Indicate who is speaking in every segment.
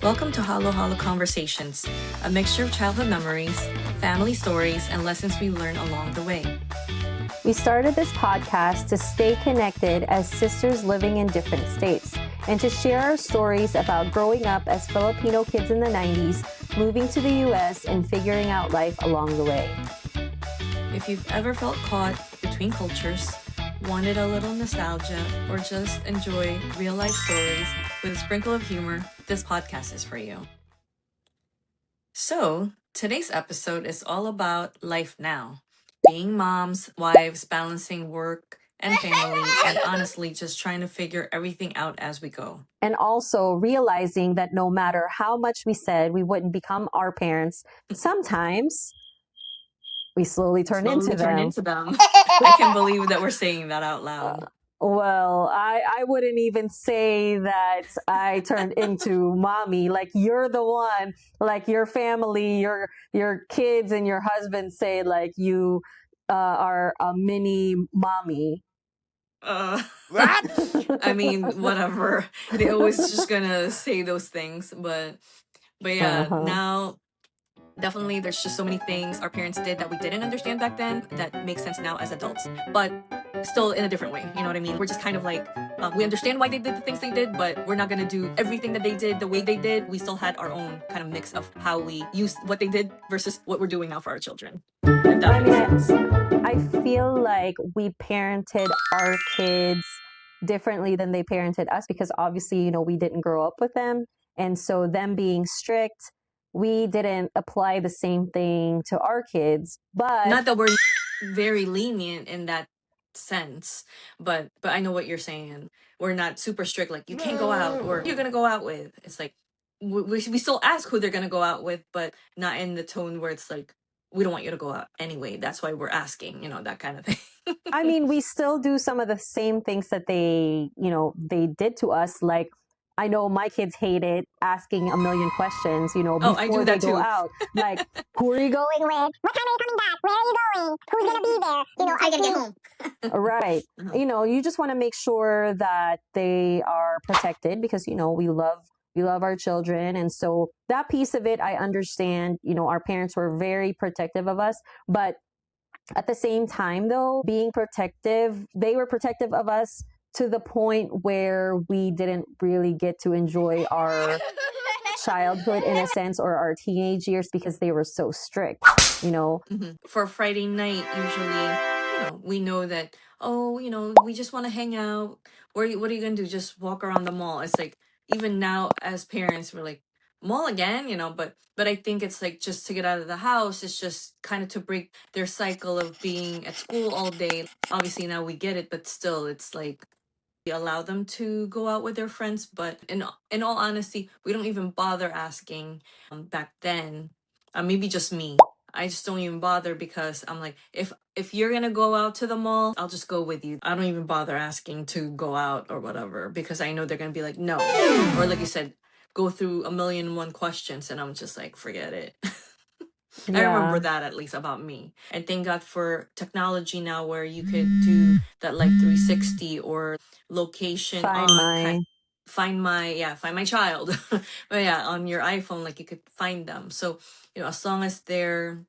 Speaker 1: Welcome to Hollow Hollow Conversations, a mixture of childhood memories, family stories, and lessons we learn along the way.
Speaker 2: We started this podcast to stay connected as sisters living in different states and to share our stories about growing up as Filipino kids in the 90s, moving to the US, and figuring out life along the way.
Speaker 1: If you've ever felt caught between cultures, wanted a little nostalgia, or just enjoy real-life stories with a sprinkle of humor, this podcast is for you. So, today's episode is all about life now. Being moms, wives, balancing work and family, and honestly just trying to figure everything out as we go.
Speaker 2: And also realizing that no matter how much we said we wouldn't become our parents, sometimes we slowly turn into them.
Speaker 1: I can't believe that we're saying that out loud.
Speaker 2: Well, I wouldn't even say that I turned into mommy. Like, you're the one, like your family, your kids and your husband say like you are a mini mommy.
Speaker 1: I mean, whatever. They always just gonna say those things, but yeah, now definitely there's just so many things our parents did that we didn't understand back then that make sense now as adults, but still in a different way. You know what I mean? We're just kind of like, we understand why they did the things they did, but we're not gonna do everything that they did the way they did. We still had our own kind of mix of how we used what they did versus what we're doing now for our children. If that makes sense.
Speaker 2: I feel like we parented our kids differently than they parented us because obviously, you know, we didn't grow up with them. And so them being strict, we didn't apply the same thing to our kids. But
Speaker 1: not that we're very lenient in that sense, but I know what you're saying. We're not super strict, like you can't go out or who you're gonna go out with. It's like we still ask who they're gonna go out with, but not in the tone where it's like we don't want you to go out anyway. That's why we're asking, you know, that kind of thing.
Speaker 2: I mean, we still do some of the same things that they did to us. Like, I know my kids hated asking a million questions, you know, before they go out. Like, who are you going with? What time are you coming back? Where are you going? Who's going to be there? You know,
Speaker 3: I gotta get home.
Speaker 2: Right. You know, you just want to make sure that they are protected because, you know, we love our children. And so that piece of it, I understand, you know, our parents were very protective of us, but at the same time, though, being protective, they were protective of us to the point where we didn't really get to enjoy our childhood in a sense or our teenage years because they were so strict, you know.
Speaker 1: For Friday night, usually, you know, we know that, oh, you know, we just want to hang out. What are you going to do? Just walk around the mall. It's like, even now as parents, we're like, mall again, you know, but I think it's like just to get out of the house. It's just kind of to break their cycle of being at school all day. Obviously now we get it, but still it's like we allow them to go out with their friends. But in all honesty, we don't even bother asking back then. Maybe just me. I just don't even bother because I'm like, if you're gonna go out to the mall, I'll just go with you. I don't even bother asking to go out or whatever because I know they're gonna be like, no. Or like you said, go through 1,000,001 questions and I'm just like, forget it.
Speaker 2: Yeah.
Speaker 1: I remember that at least about me. And thank God for technology now where you could do that like 360 or location find my child. But yeah, on your iPhone, like you could find them. So, you know, as long as they're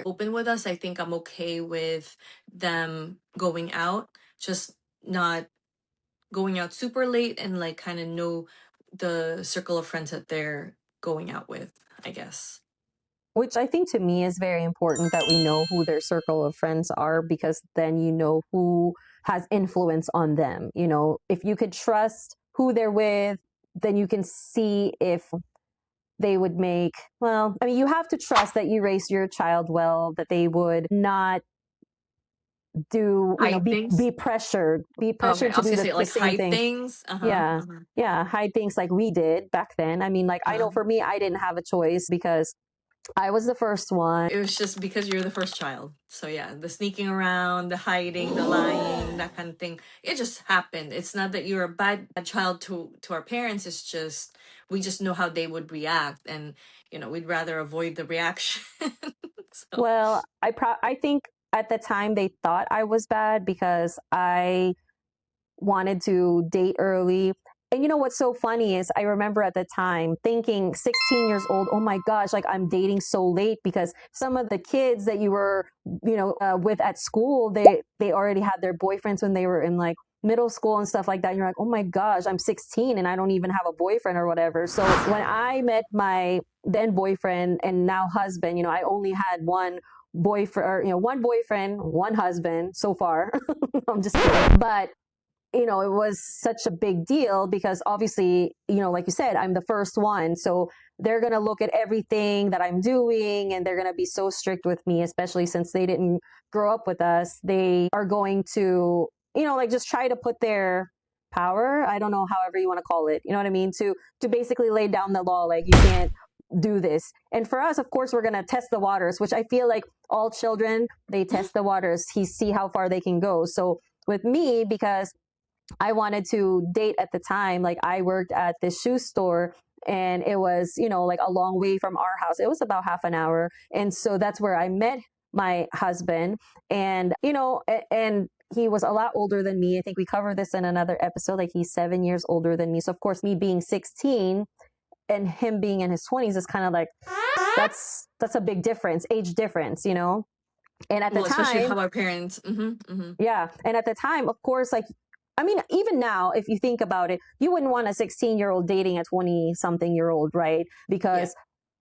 Speaker 1: open with us, I think I'm okay with them going out, just not going out super late and like kind of know the circle of friends that they're going out with, I guess.
Speaker 2: Which I think to me is very important that we know who their circle of friends are because then you know who has influence on them. You know, if you could trust who they're with, then you can see if they would make, well, I mean, you have to trust that you raise your child well, that they would not do, you know, be pressured to do the same thing.
Speaker 1: Things.
Speaker 2: Yeah, hide things like we did back then. I mean, like, I know for me, I didn't have a choice because I was the first one.
Speaker 1: It was just because you're the first child. So yeah, the sneaking around, the hiding, the lying, that kind of thing. It just happened. It's not that you're a bad child to our parents. It's just, we just know how they would react. And, you know, we'd rather avoid the reaction. So.
Speaker 2: Well, I think at the time they thought I was bad because I wanted to date early. And you know what's so funny is I remember at the time thinking 16 years old, oh my gosh, like I'm dating so late, because some of the kids that you were, with at school, they already had their boyfriends when they were in like middle school and stuff like that. And you're like, oh my gosh, I'm 16 and I don't even have a boyfriend or whatever. So when I met my then boyfriend and now husband, I only had one boyfriend, or, one boyfriend, one husband so far. I'm just kidding. But it was such a big deal because obviously, like you said, I'm the first one. So they're going to look at everything that I'm doing and they're going to be so strict with me, especially since they didn't grow up with us. They are going to, like just try to put their power, I don't know, however you want to call it, you know what I mean? To basically lay down the law, like you can't do this. And for us, of course, we're going to test the waters, which I feel like all children, they test the waters, see how far they can go. So with me, because I wanted to date at the time. Like I worked at this shoe store and it was, like a long way from our house. It was about half an hour. And so that's where I met my husband. And, and he was a lot older than me. I think we covered this in another episode. Like he's 7 years older than me. So of course, me being 16 and him being in his 20s is kind of like, that's a big difference, age difference, And at the
Speaker 1: Well, especially
Speaker 2: time,
Speaker 1: how our parents.
Speaker 2: yeah. And at the time, of course, like, I mean, even now, if you think about it, you wouldn't want a 16-year-old dating a 20-something-year-old, right?
Speaker 1: Yeah.
Speaker 2: Because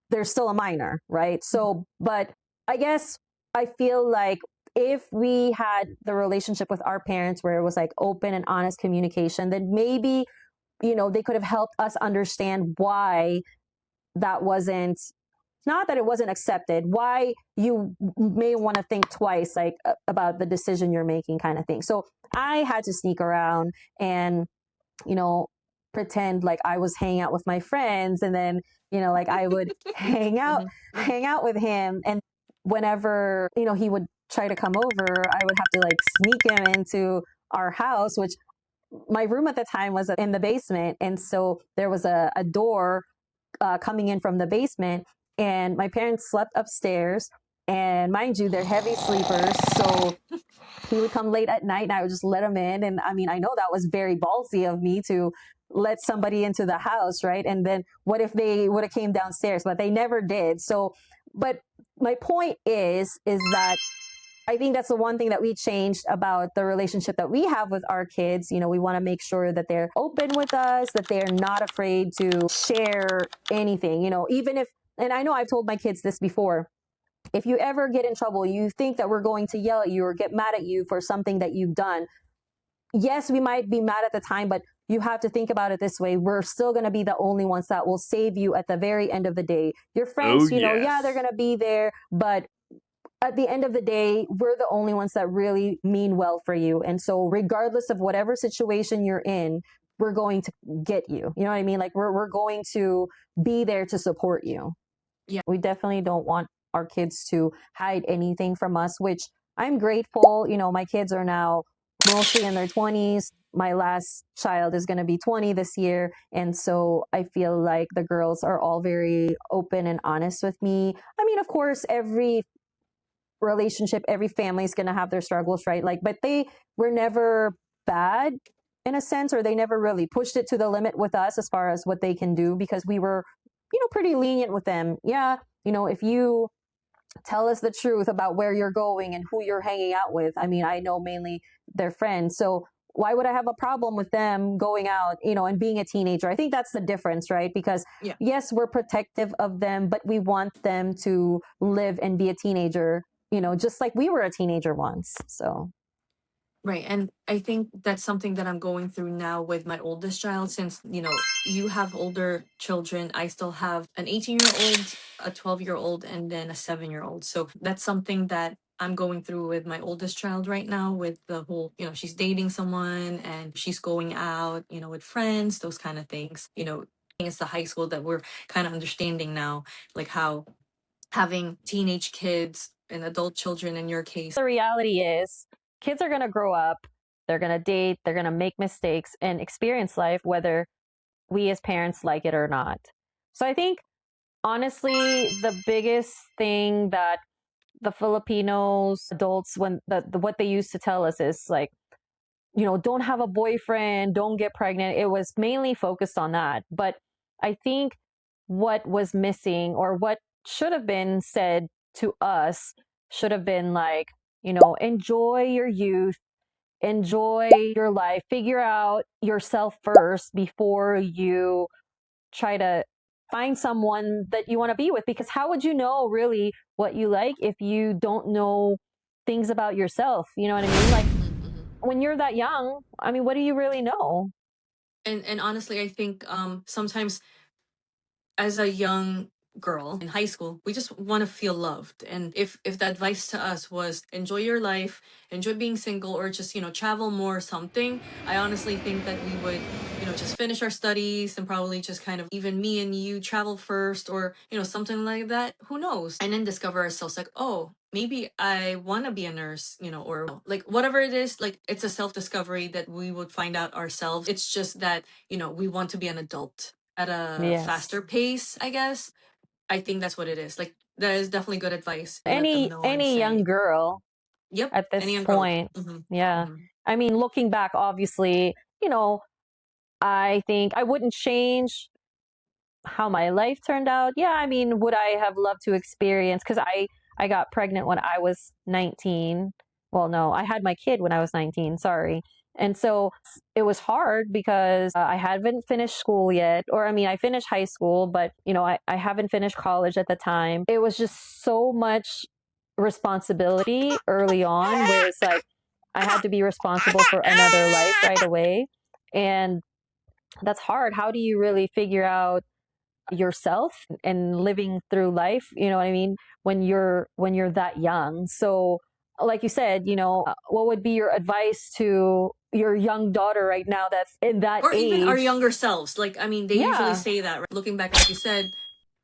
Speaker 2: they're still a minor, right? So, but I guess I feel like if we had the relationship with our parents where it was like open and honest communication, then maybe, they could have helped us understand why that wasn't, not that it wasn't accepted, why you may want to think twice, like about the decision you're making, kind of thing. So I had to sneak around and, you know, pretend like I was hanging out with my friends, and then, like I would hang out with him. And whenever, he would try to come over, I would have to like sneak him into our house, which my room at the time was in the basement. And so there was a door coming in from the basement, and my parents slept upstairs. And mind you, they're heavy sleepers, so he would come late at night, and I would just let him in. And I mean, I know that was very ballsy of me to let somebody into the house, right? And then what if they would have came downstairs? But they never did. So, but my point is that I think that's the one thing that we changed about the relationship that we have with our kids. We want to make sure that they're open with us, that they're not afraid to share anything, even if, and I know I've told my kids this before, if you ever get in trouble, you think that we're going to yell at you or get mad at you for something that you've done. Yes, we might be mad at the time, but you have to think about it this way. We're still going to be the only ones that will save you at the very end of the day. Your friends, yeah, they're going to be there, but at the end of the day, we're the only ones that really mean well for you. And so regardless of whatever situation you're in, we're going to get you. You know what I mean? Like we're going to be there to support you.
Speaker 1: Yeah.
Speaker 2: We definitely don't want our kids to hide anything from us, which I'm grateful. My kids are now mostly in their 20s. My last child is going to be 20 this year. And so I feel like the girls are all very open and honest with me. I mean, of course, every relationship, every family is going to have their struggles, right? Like, but they were never bad in a sense, or they never really pushed it to the limit with us as far as what they can do, because we were, pretty lenient with them. Yeah. If you tell us the truth about where you're going and who you're hanging out with, I mean, I know mainly their friends. So why would I have a problem with them going out, and being a teenager? I think that's the difference, right? Because
Speaker 1: Yeah.
Speaker 2: yes, we're protective of them, but we want them to live and be a teenager, just like we were a teenager once. So
Speaker 1: Right. And I think that's something that I'm going through now with my oldest child, since, you have older children. I still have an 18-year-old, a 12-year-old, and then a 7-year-old. So that's something that I'm going through with my oldest child right now, with the whole, she's dating someone and she's going out, with friends, those kind of things. It's the high school that we're kind of understanding now, like how having teenage kids and adult children in your case.
Speaker 2: the reality is kids are going to grow up, they're going to date, they're going to make mistakes and experience life, whether we as parents like it or not. So I think, honestly, the biggest thing that the Filipinos adults, when what they used to tell us is like, don't have a boyfriend, don't get pregnant. It was mainly focused on that. But I think what was missing, or what should have been said to us, should have been like, enjoy your youth, enjoy your life, figure out yourself first before you try to find someone that you want to be with. Because how would you know really what you like if you don't know things about yourself? You know what I mean? Like,
Speaker 1: Mm-hmm.
Speaker 2: when you're that young, I mean, what do you really know?
Speaker 1: And honestly, I think sometimes as a young girl in high school, we just want to feel loved. And if the advice to us was enjoy your life, enjoy being single, or just, travel more or something, I honestly think that we would, just finish our studies and probably just kind of, even me and you, travel first, or, something like that. Who knows? And then discover ourselves like, oh, maybe I want to be a nurse, or like whatever it is, like it's a self discovery that we would find out ourselves. It's just that, we want to be an adult at a
Speaker 2: Yes.
Speaker 1: faster pace, I guess. I think that's what it is. Like that is definitely good advice to let them
Speaker 2: Any
Speaker 1: know and
Speaker 2: any young
Speaker 1: say,
Speaker 2: girl
Speaker 1: "Yep,
Speaker 2: at
Speaker 1: any
Speaker 2: this
Speaker 1: young girl."
Speaker 2: point,
Speaker 1: Mm-hmm.
Speaker 2: yeah.
Speaker 1: Mm-hmm.
Speaker 2: I mean, looking back, obviously, I think I wouldn't change how my life turned out. Yeah, I mean, would I have loved to experience? Because I got pregnant when I was 19. Well, no, I had my kid when I was 19. Sorry. And so it was hard because I hadn't finished school yet. Or, I mean, I finished high school, but, I haven't finished college at the time. It was just so much responsibility early on, where it's like I had to be responsible for another life right away. And that's hard. How do you really figure out yourself and living through life, you know what I mean, when you're that young? So like you said, what would be your advice to your young daughter right now that's in that
Speaker 1: Or even our
Speaker 2: age?
Speaker 1: younger selves. Like, I mean, they usually
Speaker 2: Yeah.
Speaker 1: say that, right? Looking back, like you said,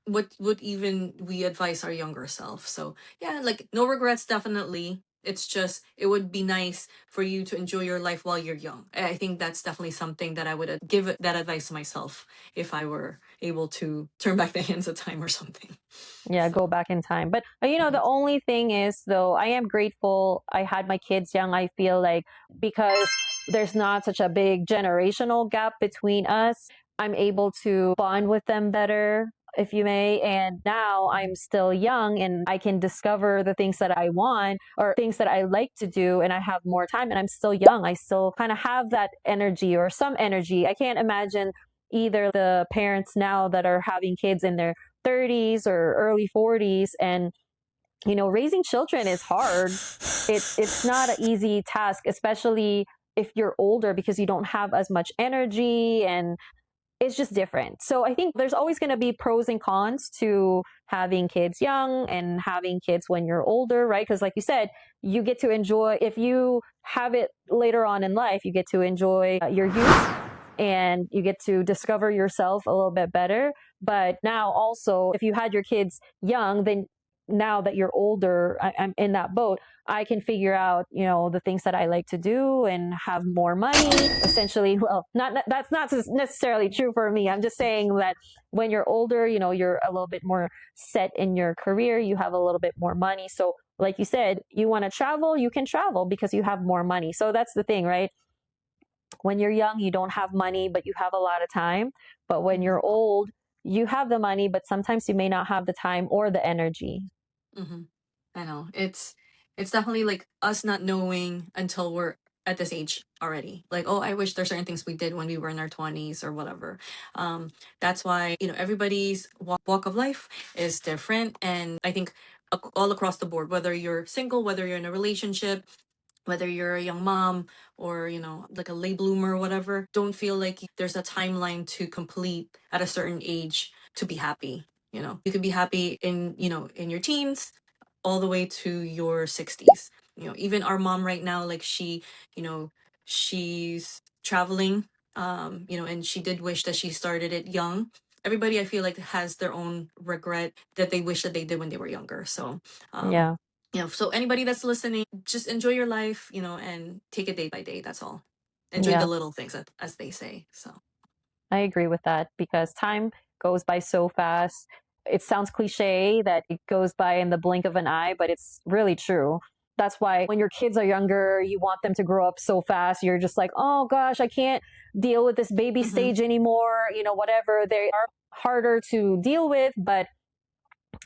Speaker 1: what would even we advise our younger self? So yeah, like no regrets, definitely. It's just it would be nice for you to enjoy your life while you're young. I think that's definitely something that I would give that advice to myself if I were able to turn back the hands of time or something.
Speaker 2: Yeah, go
Speaker 1: So.
Speaker 2: back in time. But
Speaker 1: Mhm.
Speaker 2: the only thing is, though, I am grateful I had my kids young. I feel like, because there's not such a big generational gap between us, I'm able to bond with them better, if you may. And now I'm still young and I can discover the things that I want or things that I like to do, and I have more time, and I'm still young. I still kind of have that energy, or some energy. I can't imagine either the parents now that are having kids in their 30s or early 40s. And raising children is hard. It's not an easy task, especially if you're older, because you don't have as much energy, and it's just different. So I think there's always going to be pros and cons to having kids young and having kids when you're older, right? Because like you said, you get to enjoy, if you have it later on in life, you get to enjoy your youth, and you get to discover yourself a little bit better. But now also, if you had your kids young, then now that you're older, I'm in that boat. I can figure out, the things that I like to do and have more money. Essentially, well, not that's not necessarily true for me. I'm just saying that when you're older, you're a little bit more set in your career. You have a little bit more money. So, like you said, you want to travel, you can travel because you have more money. So that's the thing, right? When you're young, you don't have money, but you have a lot of time. But when
Speaker 1: Mhm.
Speaker 2: you're old, you have the money, but sometimes you may not have the time or the energy.
Speaker 1: Mm-hmm. I know. It's definitely like us not knowing until we're at this age already. Like, oh, I wish there's certain things we did when we were in our 20s or whatever. Um, that's why, everybody's walk of life is different. And I think all across the board, whether you're single, whether you're in a relationship, whether you're a young mom or like a late bloomer or whatever, don't feel like there's a timeline to complete at a certain age to be happy. You could be happy in in your teens all the way to your 60s. Even our mom right now, like you know she's traveling, and she did wish that she started it young. Everybody, I feel like, has their own regret that they wish that they did when they were younger. So um
Speaker 2: Yeah,
Speaker 1: so anybody that's listening, just enjoy your life, and take it day by day. That's all. Enjoy the
Speaker 2: yeah,
Speaker 1: little things, as they say. So.
Speaker 2: I agree with that, because time goes by so fast. It sounds cliche that it goes by in the blink of an eye, but it's really true. That's why when your kids are younger, you want them to grow up so fast. You're just like, oh gosh, I can't deal with this baby
Speaker 1: Mm-hmm.
Speaker 2: stage anymore. Whatever. They are harder to deal with, but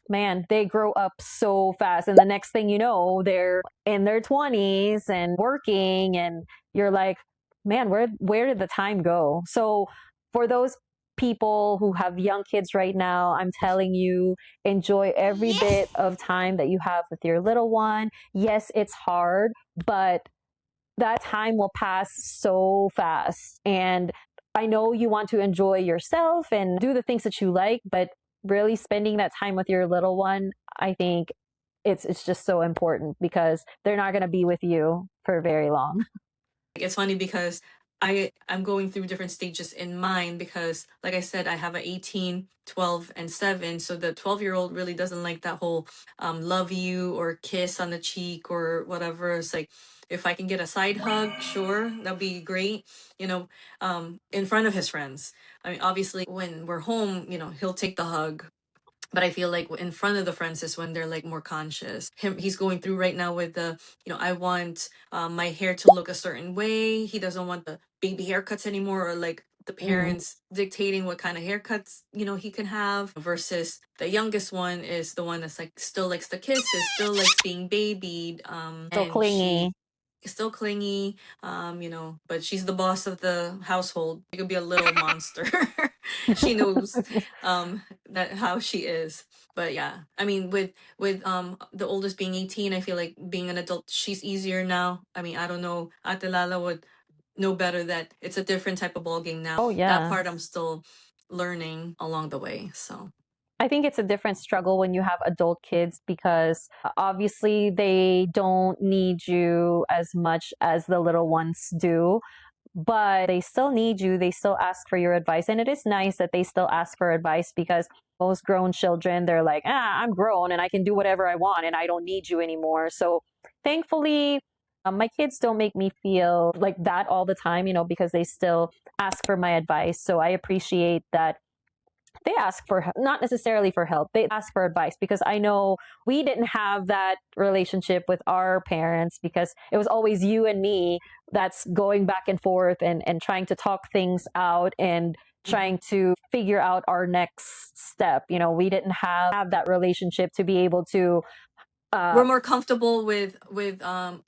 Speaker 2: man, they grow up so fast. And the next thing you know, they're in their 20s and working, and you're like, man, where did the time go? So for those people who have young kids right now, I'm telling you, enjoy every bit of time that you have with your little one. Yes, it's hard, but that time will pass so fast. And I know you want to enjoy yourself and do the things that you like, but really spending that time with your little one, I think it's just so important because they're not going to be with you for very long.
Speaker 1: It's funny because I'm going through different stages in mine because, like I said, I have an 18, 12, and 7. So the 12-year-old really doesn't like that whole love you or kiss on the cheek or whatever. It's like, if I can get a side hug, sure, that'd be great, in front of his friends. I mean, obviously, when we're home, he'll take the hug, but I feel like in front of the friends is when they're like more conscious. He's going through right now with the, I want my hair to look a certain way. He doesn't want the baby haircuts anymore, or like the
Speaker 2: Mm.
Speaker 1: parents dictating what kind of haircuts he can have. Versus the youngest one is the one that's like still likes the kisses, still likes being babied,
Speaker 2: So
Speaker 1: and she
Speaker 2: clingy.
Speaker 1: is still clingy, but she's the boss of the household. She could be a little monster. She knows that how she is. But yeah, I mean, with the oldest being 18, I feel like being an adult, she's easier now. I mean, I don't know, Ate Lala would know better that it's a different type of ballgame now.
Speaker 2: Oh,
Speaker 1: That
Speaker 2: yeah.
Speaker 1: part I'm still learning along the way. So
Speaker 2: I think it's a different struggle when you have adult kids because obviously they don't need you as much as the little ones do, but they still need you. They still ask for your advice. And it is nice that they still ask for advice because most grown children, they're like, I'm grown and I can do whatever I want and I don't need you anymore. So thankfully, my kids don't make me feel like that all the time, because they still ask for my advice. So I appreciate that they ask for, not necessarily for help, they ask for advice because I know we didn't have that relationship with our parents because it was always you and me that's going back and forth and trying to talk things out and trying to figure out our next step. We didn't have that relationship to be able to
Speaker 1: we're more comfortable with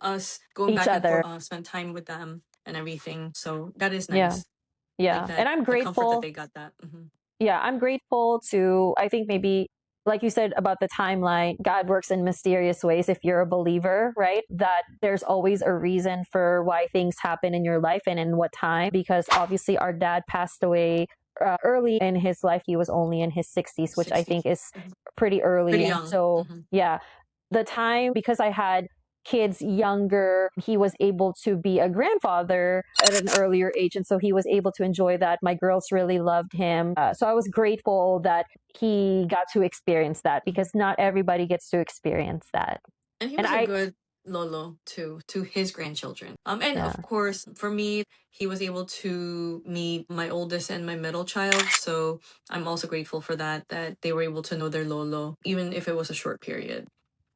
Speaker 1: us going
Speaker 2: each
Speaker 1: back and
Speaker 2: other.
Speaker 1: forth, spend time with them and everything. So that is
Speaker 2: Yeah.
Speaker 1: nice. Like
Speaker 2: Yeah. And
Speaker 1: that,
Speaker 2: I'm
Speaker 1: the comfort that
Speaker 2: grateful.
Speaker 1: they got that. Hmm.
Speaker 2: Yeah, I'm grateful to, I think maybe, like you said about the timeline, God works in mysterious ways if you're a believer, right? That there's always a reason for why things happen in your life and in what time. Because obviously, our dad passed away early in his life. He was only in his 60s, which I
Speaker 1: 60.
Speaker 2: think is
Speaker 1: Mhm.
Speaker 2: pretty
Speaker 1: Pretty
Speaker 2: early. And
Speaker 1: young.
Speaker 2: so,
Speaker 1: Hmm.
Speaker 2: yeah, the time, because I had kids younger, he was able to be a grandfather at an earlier age. And so he was able to enjoy that. My girls really loved him. So I was grateful that he got to experience that because not everybody gets to experience that.
Speaker 1: And he
Speaker 2: And
Speaker 1: was a
Speaker 2: I,
Speaker 1: good Lolo to his grandchildren. And
Speaker 2: yeah,
Speaker 1: of course, for me, he was able to meet my oldest and my middle child. So I'm also grateful for that they were able to know their Lolo, even if it was a short period.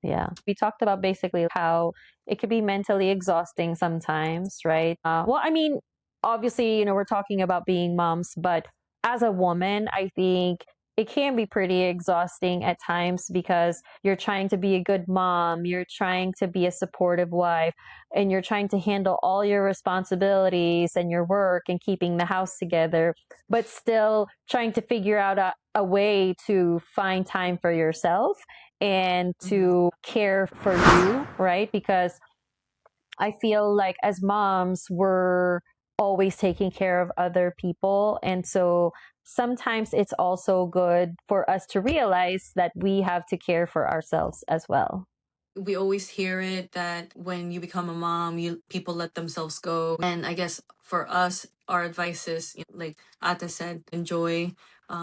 Speaker 2: yeah. We talked about basically how it could be mentally exhausting sometimes, right? Well, I mean, obviously, we're talking about being moms, but as a woman, I think it can be pretty exhausting at times because you're trying to be a good mom, you're trying to be a supportive wife, and you're trying to handle all your responsibilities and your work and keeping the house together, but still trying to figure out a way to find time for yourself and
Speaker 1: Hmm.
Speaker 2: to care for you, right? Because I feel like as moms, we're always taking care of other people. And so sometimes it's also good for us to realize that we have to care for ourselves as well.
Speaker 1: We always hear it that when you become a mom, you people let themselves go. And I guess for us, our advice is, like Ate said, enjoy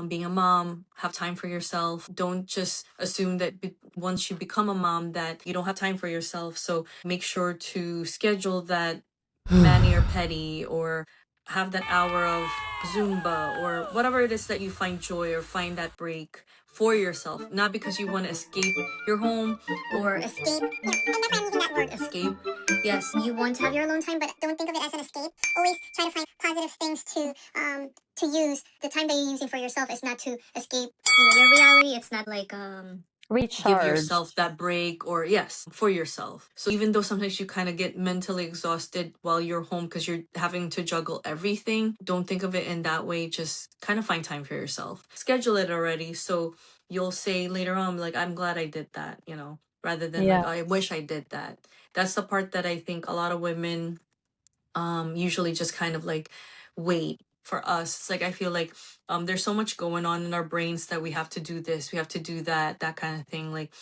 Speaker 1: being a mom, have time for yourself. Don't just assume that once you become a mom that you don't have time for yourself. So make sure to schedule that mani or pedi, or have that hour of Zumba, or whatever it is that you find joy or find that break for yourself, not because you want to escape your home or escape. And that's why I'm using that word, escape. Yes, you want to have your alone time, but don't think of it as an escape. Always try to find positive things to use. The time that you're using for yourself is not to escape, your reality. It's not like give
Speaker 2: Recharge.
Speaker 1: yourself that break, or yes, for yourself. So even though sometimes you kind of get mentally exhausted while you're home because you're having to juggle everything, don't think of it in that way. Just kind of find time for yourself, schedule it already, so you'll say later on, like, I'm glad I did that, rather than
Speaker 2: Yeah.
Speaker 1: like, I wish I did that. That's the part that I think a lot of women usually just kind of like wait for us. It's like, I feel like there's so much going on in our brains that we have to do this, we have to do that kind of thing. Like,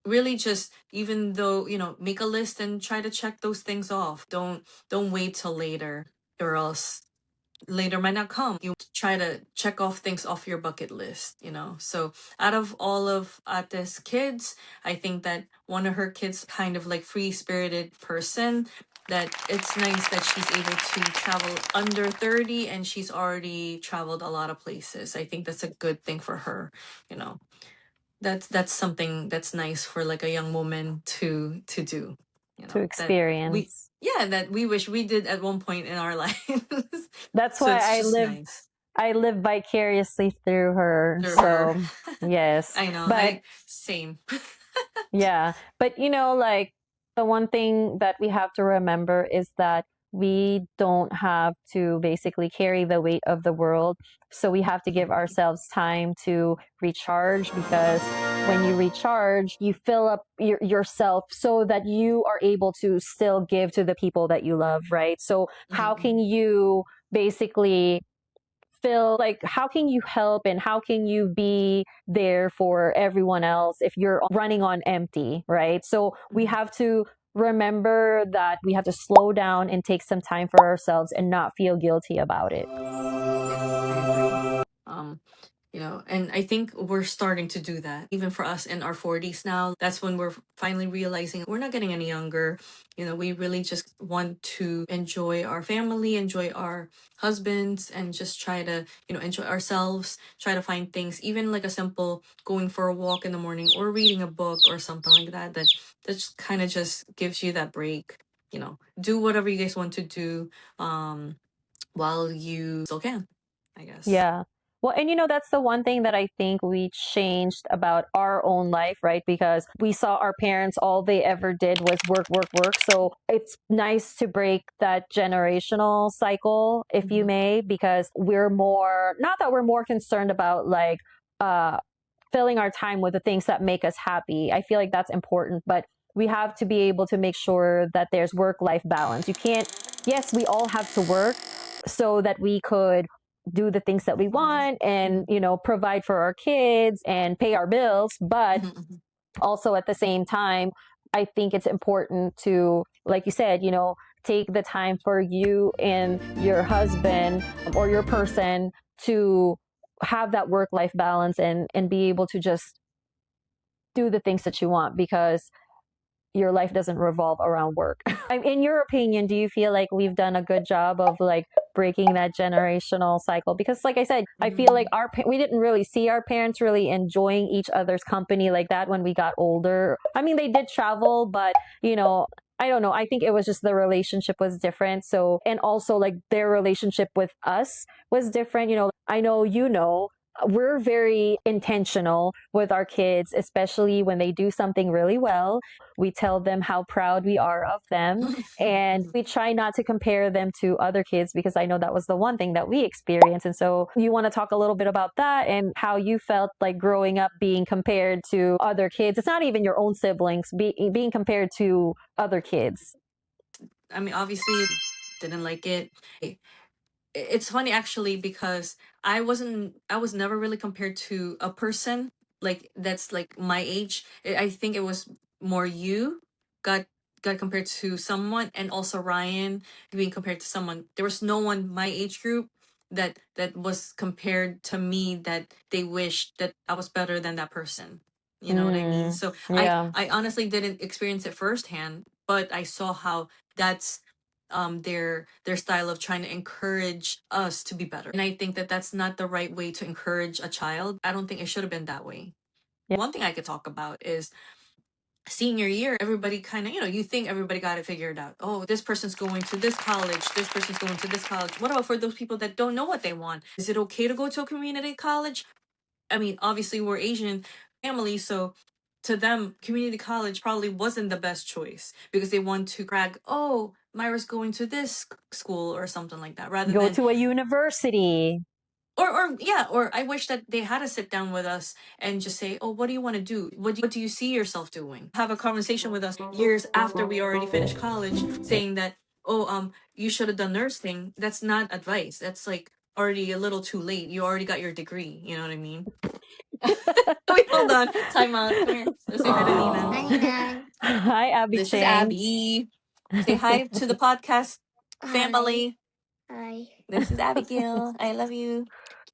Speaker 1: really, just, even though, make a list and try to check those things off. Don't wait till later, or else later might not come. You try to check off things off your bucket list. So out of all of Ate's kids, I think that one of her kids kind of like free spirited person, that it's nice that she's able to travel under 30 and she's already traveled a lot of places. I think that's a good thing for her. you know that's something that's nice for like a young woman to do,
Speaker 2: To
Speaker 1: that we
Speaker 2: experience.
Speaker 1: yeah, that we wish we did at one point in our lives.
Speaker 2: That's
Speaker 1: So
Speaker 2: why
Speaker 1: it's just nice
Speaker 2: I live vicariously through her.
Speaker 1: through her.
Speaker 2: So, yes.
Speaker 1: I know,
Speaker 2: But
Speaker 1: I same.
Speaker 2: yeah, but like the one thing that we have to remember is that we don't have to basically carry the weight of the world. So we have to give ourselves time to recharge, because when you recharge, you fill up yourself so that you are able to still give to the people that you love, right? So how can you basically feel like, how can you help and how can you be there for everyone else if you're running on empty, right? So we have to remember that we have to slow down and take some time for ourselves and not feel guilty about it.
Speaker 1: I agree. And I think we're starting to do that. Even for us in our 40s now, that's when we're finally realizing we're not getting any younger. We really just want to enjoy our family, enjoy our husbands, and just try to, enjoy ourselves, try to find things, even like a simple going for a walk in the morning or reading a book or something like that, that just kind of just gives you that break. Do whatever you guys want to do while you still can, I guess.
Speaker 2: Yeah. Well, and that's the one thing that I think we changed about our own life, right? Because we saw our parents, all they ever did was work, work, work. So it's nice to break that generational cycle, if you may, because we're more, not that we're more concerned about like, filling our time with the things that make us happy. I feel like that's important, but we have to be able to make sure that there's work life balance. You can't, yes, we all have to work so that we could do the things that we want and provide for our kids and pay our bills, but also at the same time, I think it's important to, like you said, take the time for you and your husband or your person to have that work life balance and be able to just do the things that you want, because your life doesn't revolve around work. In your opinion, do you feel like we've done a good job of like breaking that generational cycle? Because like I said, I feel like we didn't really see our parents really enjoying each other's company like that when we got older. I mean, they did travel, but I don't know. I think it was just the relationship was different. So, and also like their relationship with us was different. I know, we're very intentional with our kids, especially when they do something really well. We tell them how proud we are of them. And we try not to compare them to other kids, because I know that was the one thing that we experienced. And so you want to talk a little bit about that and how you felt like growing up being compared to other kids. It's not even your own siblings, being compared to other kids.
Speaker 1: I mean, obviously, didn't like it. It's funny actually, because I was never really compared to a person like that's like my age. I think it was more you got got compared to someone, and also Ryan being compared to someone. There was no one my age group that was compared to me, that they wished that I was better than that person. You know what I mean? So
Speaker 2: Yeah.
Speaker 1: I honestly didn't experience it firsthand, but I saw how that's their style of trying to encourage us to be better. And I think that that's not the right way to encourage a child. I don't think it should have been that way.
Speaker 2: Yeah.
Speaker 1: One thing I could talk about is senior year. Everybody kind of, you think everybody got it figured out. Oh, this person's going to this college, this person's going to this college. What about for those people that don't know what they want? Is it okay to go to a community college? I mean, obviously we're Asian family, so to them, community college probably wasn't the best choice because they want to brag, oh, Myra's going to this school or something like that, rather
Speaker 2: Go
Speaker 1: than
Speaker 2: to a university.
Speaker 1: or yeah, or I wish that they had to sit down with us and just say, oh, what do you want to do? What do you see yourself doing? Have a conversation with us years after we already finished college, saying that, oh, you should have done nursing. That's not advice. That's like already a little too late. You already got your degree. You know what I mean? Wait, hold on. Time out. Come here. Let's say hi to Nina.
Speaker 3: Hi.
Speaker 2: Hi, Abby
Speaker 1: This is
Speaker 2: Chang.
Speaker 1: Abby. Say hi to the podcast family.
Speaker 3: Hi.
Speaker 1: This is Abigail. I love you.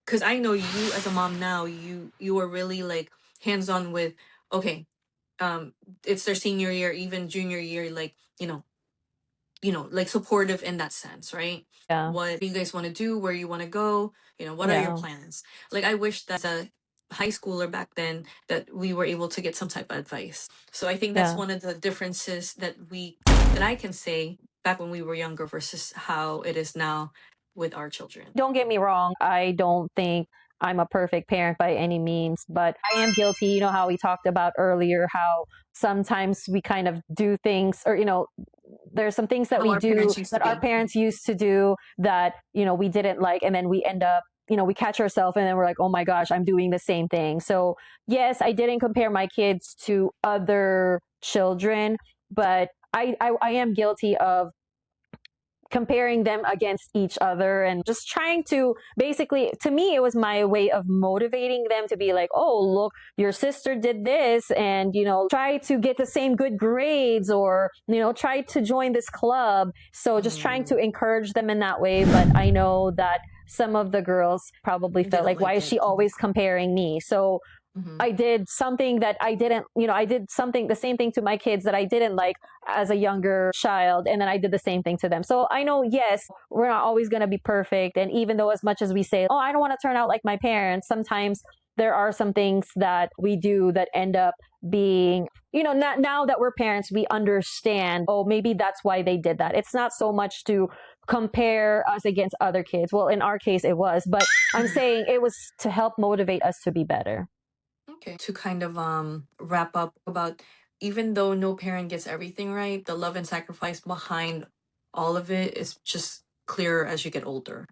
Speaker 1: Because I know you as a mom now, you are really like hands-on with, okay, it's their senior year, even junior year, like, like supportive in that sense, right?
Speaker 2: Yeah.
Speaker 1: What do you guys want to do? Where you want to go? What are your
Speaker 2: Yeah.
Speaker 1: plans? Like, I wish that as a high schooler back then that we were able to get some type of advice. So I think that's
Speaker 2: Yeah.
Speaker 1: one of the differences that I can say back when we were younger versus how it is now with our children.
Speaker 2: Don't get me wrong. I don't think I'm a perfect parent by any means, but I am guilty. You know how we talked about earlier, how sometimes we kind of do things, or, there's some things that
Speaker 1: How
Speaker 2: we
Speaker 1: our
Speaker 2: do
Speaker 1: parents used to
Speaker 2: that our
Speaker 1: be.
Speaker 2: parents used to do that, we didn't like. And then we end up, we catch ourselves and then we're like, oh my gosh, I'm doing the same thing. So, yes, I didn't compare my kids to other children, but I am guilty of comparing them against each other and just trying to basically, to me, it was my way of motivating them to be like, oh, look, your sister did this, and try to get the same good grades, or try to join this club. So just trying to encourage them in that way. But I know that some of the girls probably felt like, why is she always comparing me? So I did something that I didn't, I did something, the same thing to my kids that I didn't like as a younger child. And then I did the same thing to them. So I know, yes, we're not always going to be perfect. And even though as much as we say, oh, I don't want to turn out like my parents, sometimes there are some things that we do that end up being, not now that we're parents, we understand, oh, maybe that's why they did that. It's not so much to compare us against other kids. Well, in our case, it was, but I'm saying it was to help motivate us to be better.
Speaker 1: Okay. To kind of wrap up about, even though no parent gets everything right, the love and sacrifice behind all of it is just clearer as you get older.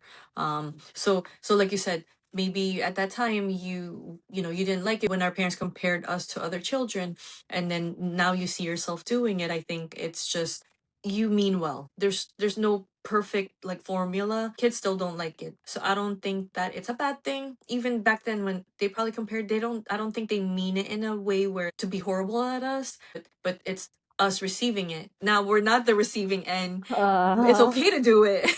Speaker 1: So like you said, maybe at that time you didn't like it when our parents compared us to other children, and then now you see yourself doing it. I think it's just, you mean well. There's no perfect like formula. Kids still don't like it, so I don't think that it's a bad thing. Even back then when they probably compared, I don't think they mean it in a way where to be horrible at us, but it's us receiving it. Now we're not the receiving end. It's okay to do it.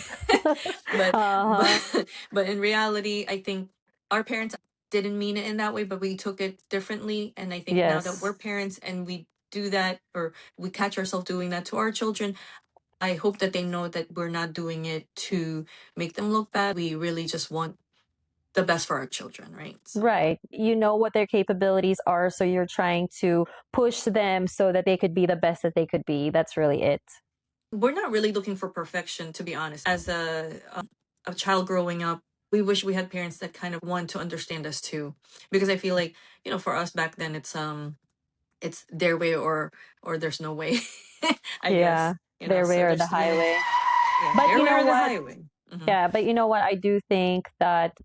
Speaker 1: but but in reality, I think our parents didn't mean it in that way, but we took it differently. And I think now that we're parents and we do that, or we catch ourselves doing that to our children, I hope that they know that we're not doing it to make them look bad. We really just want the best for our children, right? So.
Speaker 2: Right. You know what their capabilities are, so you're trying to push them so that they could be the best that they could be. That's really it.
Speaker 1: We're not really looking for perfection, to be honest. As a child growing up, we wish we had parents that kind of want to understand us too, because I feel like, for us back then, it's their way or there's no way. I guess.
Speaker 2: Their way
Speaker 1: So
Speaker 2: or the
Speaker 1: there's really,
Speaker 2: highway.
Speaker 1: yeah,
Speaker 2: But
Speaker 1: their
Speaker 2: you
Speaker 1: way
Speaker 2: know
Speaker 1: or the
Speaker 2: what?
Speaker 1: highway.
Speaker 2: Yeah, but you know what? I do think that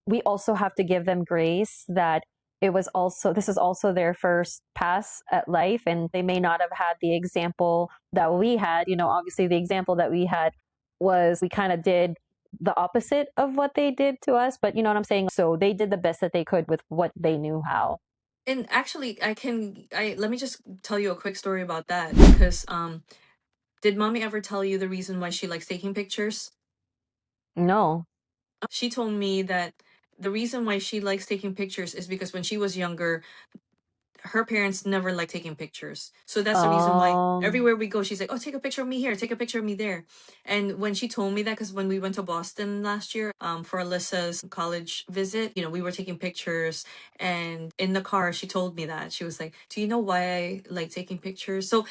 Speaker 2: we also have to give them grace that this is also their first pass at life, and they may not have had the example that we had. Obviously the example that we had was, we kind of did the opposite of what they did to us, but you know what I'm saying? So they did the best that they could with what they knew how.
Speaker 1: And actually, let me just tell you a quick story about that, because did mommy ever tell you the reason why she likes taking pictures?
Speaker 2: No.
Speaker 1: She told me that the reason why she likes taking pictures is because when she was younger, her parents never like taking pictures. So that's the reason why
Speaker 2: Um,
Speaker 1: everywhere we go, she's like, oh, take a picture of me here, take a picture of me there. And when she told me that, because when we went to Boston last year for Alyssa's college visit, we were taking pictures. And in the car, she told me that. She was like, do you know why I like taking pictures? So,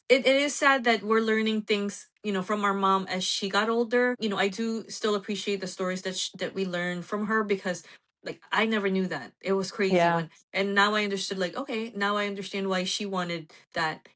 Speaker 1: it is sad that we're learning things, from our mom as she got older. I do still appreciate the stories that we learned from her, because like I never knew that. It was crazy
Speaker 2: yeah.
Speaker 1: when, and now I understood, like, okay, now I understand why she wanted that,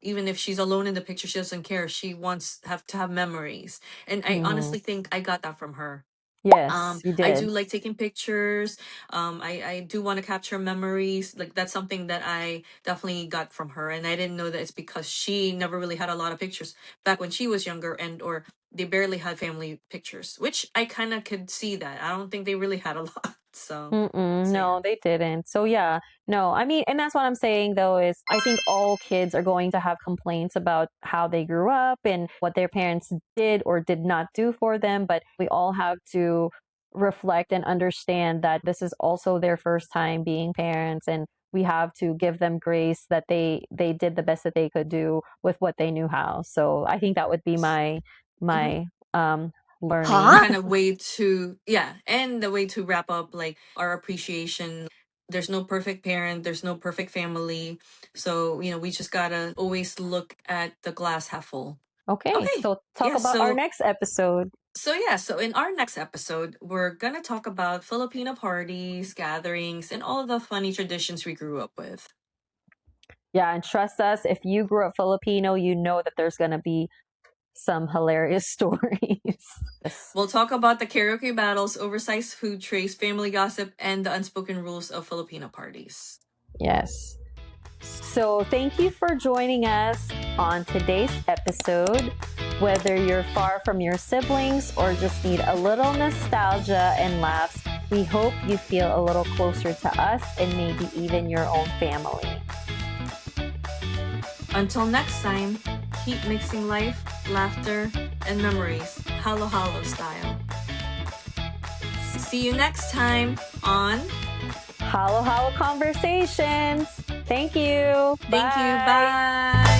Speaker 1: even if she's alone in the picture, she doesn't care. She wants have to have memories. And I
Speaker 2: Hmm.
Speaker 1: honestly think I got that from her.
Speaker 2: Yes, you
Speaker 1: I do
Speaker 2: did.
Speaker 1: like taking pictures. I do want to capture memories. Like that's something that I definitely got from her, and I didn't know that it's because she never really had a lot of pictures back when she was younger, and or they barely had family pictures, which I kind of could see that. I don't think they really had a lot. So,
Speaker 2: Mm-mm,
Speaker 1: so yeah.
Speaker 2: no, they didn't. So yeah, no, I mean, and that's what I'm saying though is I think all kids are going to have complaints about how they grew up and what their parents did or did not do for them, but we all have to reflect and understand that this is also their first time being parents and we have to give them grace that they did the best that they could do with what they knew how. So I think that would be
Speaker 1: Mhm.
Speaker 2: my learning.
Speaker 1: Kind of way to, yeah, and the way to wrap up like our appreciation. There's no perfect parent, there's no perfect family. So, we just gotta always look at the glass half full.
Speaker 2: Okay,
Speaker 1: Okay.
Speaker 2: so talk
Speaker 1: Yeah,
Speaker 2: about our
Speaker 1: so
Speaker 2: next episode.
Speaker 1: so in our next episode, we're gonna talk about Filipino parties, gatherings, and all the funny traditions we grew up with.
Speaker 2: Yeah, and trust us, if you grew up Filipino, you know that there's going to be some hilarious stories. Yes.
Speaker 1: We'll talk about the karaoke battles, oversized food trays, family gossip, and the unspoken rules of Filipino parties.
Speaker 2: Yes. So, thank you for joining us on today's episode. Whether you're far from your siblings or just need a little nostalgia and laughs, we hope you feel a little closer to us and maybe even your own family.
Speaker 1: Until next time, keep mixing life, laughter, and memories, halo halo style. See you next time on
Speaker 2: Halo Halo Conversations. Thank you.
Speaker 1: Thank you.
Speaker 2: Bye.
Speaker 1: Bye.